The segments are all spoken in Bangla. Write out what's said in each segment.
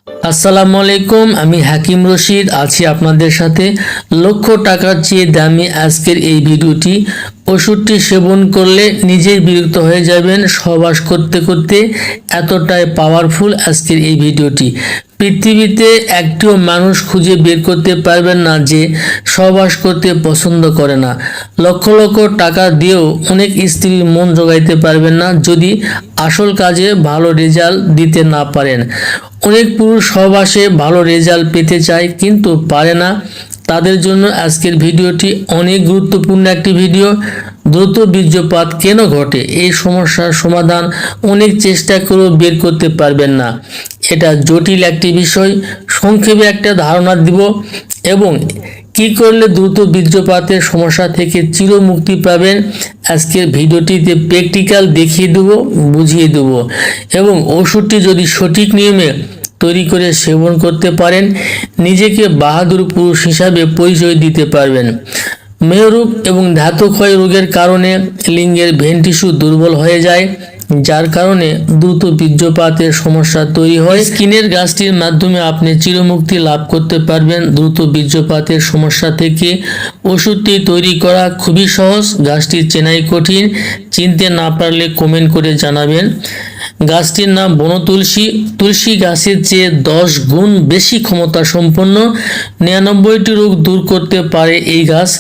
আসসালামু আলাইকুম, আমি হাকিম রশিদ আছি আপনাদের সাথে। লক্ষ টাকার চেয়ে দামি আজকের এই ভিডিওটি। ওষুধটি সেবন করলে নিজেই বিরক্ত হয়ে যাবেন সহবাস করতে করতে, এতটাই পাওয়ারফুল আজকের এই ভিডিওটি। পৃথিবীতে একটিও মানুষ খুঁজে বের করতে পারবেন না যে সহবাস করতে পছন্দ করে না। লক্ষ লক্ষ টাকা দিয়েও অনেক স্ত্রীর মন জোগাইতে পারবেন না যদি আসল কাজে ভালো রেজাল্ট দিতে না পারেন। অনেক পুরুষ সহবাসে ভালো রেজাল্ট পেতে চায় কিন্তু পারে না। তাদের জন্য আজকের ভিডিওটি অনেক গুরুত্বপূর্ণ একটি ভিডিও। দ্রুত বীর্যপাত কেন ঘটে, এই সমস্যার সমাধান অনেক চেষ্টা করেও বের করতে পারবেন না। এটা জটিল একটি বিষয়, সংক্ষেপে একটা ধারণা দিব এবং কি করলে দ্রুত বীর্যপাতের সমস্যা থেকে চিরমুক্তি পাবেন আজকের ভিডিওটিতে প্র্যাকটিক্যাল দেখিয়ে দেবো, বুঝিয়ে দেবো। এবং ওষুধটি যদি সঠিক নিয়মে তৈরি করে সেবন করতে পারেন, নিজেকে বাহাদুর পুরুষ হিসাবে পরিচয় দিতে পারবেন। মেয়রোগ এবং ধাতুক্ষয় রোগের কারণে লিঙ্গের ভেন টিস্যু দুর্বল হয়ে যায়, যার কারণে দ্রুত বীর্যপাতের সমস্যা তৈরি হয়। স্কিনের গাছটির মাধ্যমে আপনি চিরমুক্তি লাভ করতে পারবেন দ্রুত বীর্যপাতের সমস্যা থেকে। ওষুধটি তৈরি করা খুবই সহজ, গাছটি চেনাই কঠিন। চিনতে না পারলে কমেন্ট করে জানাবেন। গাছটির নাম বনতুলসী। তুলসী গাছের চেয়ে 10 গুণ বেশি ক্ষমতা সম্পন্ন। 99টি রোগ দূর করতে পারে এই গাছ।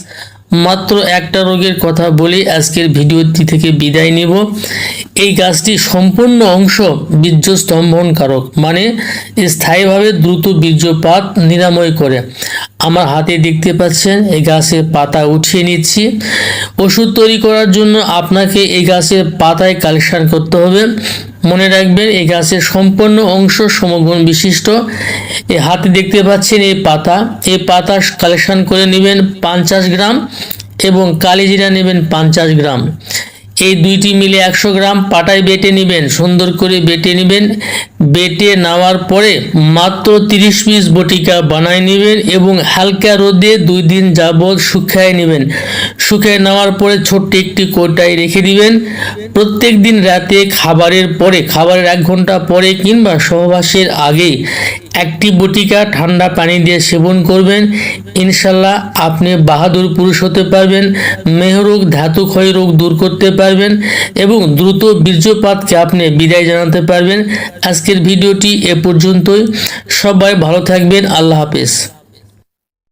মাত্র একটা রোগের কথা বলি আজকের ভিডিওটি থেকে বিদায় নিব। এই গাছটি সম্পূর্ণ অংশ বীর্য স্তম্ভনকারক, মানে স্থায়ীভাবে দ্রুত বীর্যপাত নিরাময় করে। আমার হাতে দেখতে পাচ্ছেন এই গাছের পাতা উঠিয়ে নিচ্ছি। ওষুধ তৈরি করার জন্য আপনাকে এই গাছের পাতায় কালেকশন করতে হবে। মনে রাখবেন এই গাছের সম্পূর্ণ অংশ সমগুণ বিশিষ্ট। এই হাতে দেখতে পাচ্ছেন এই পাতা কালেকশন করে নেবেন 50 গ্রাম এবং কালিজিরা নেবেন 50 গ্রাম। এই দুইটি মিলে 100 গ্রাম পাটায় বেটে নেবেন, সুন্দর করে বেটে নেবেন। বেটে নেওয়ার পরে মাত্র 30 পিস বটিকা বানায় নেবেন এবং হালকা রোদে 2 দিন যাবৎ শুকায় নেবেন। শুকিয়ে নেওয়ার পরে ছোট্ট একটি কৌটায় রেখে দিবেন। প্রত্যেক দিন রাতে খাবারের 1 ঘন্টা পরে কিংবা সহবাসের আগে একটি বটিকা ঠান্ডা পানি দিয়ে সেবন করবেন। ইনশাল্লাহ আপনি বাহাদুর পুরুষ হতে পারবেন, মেহরোগ ধাতুক্ষয় রোগ দূর করতে পারবেন এবং দ্রুত বীর্যপাতকে আপনি বিদায় জানাতে পারবেন। আজকের ভিডিওটি এ পর্যন্তই। সবাই ভালো থাকবেন। আল্লাহ হাফেজ।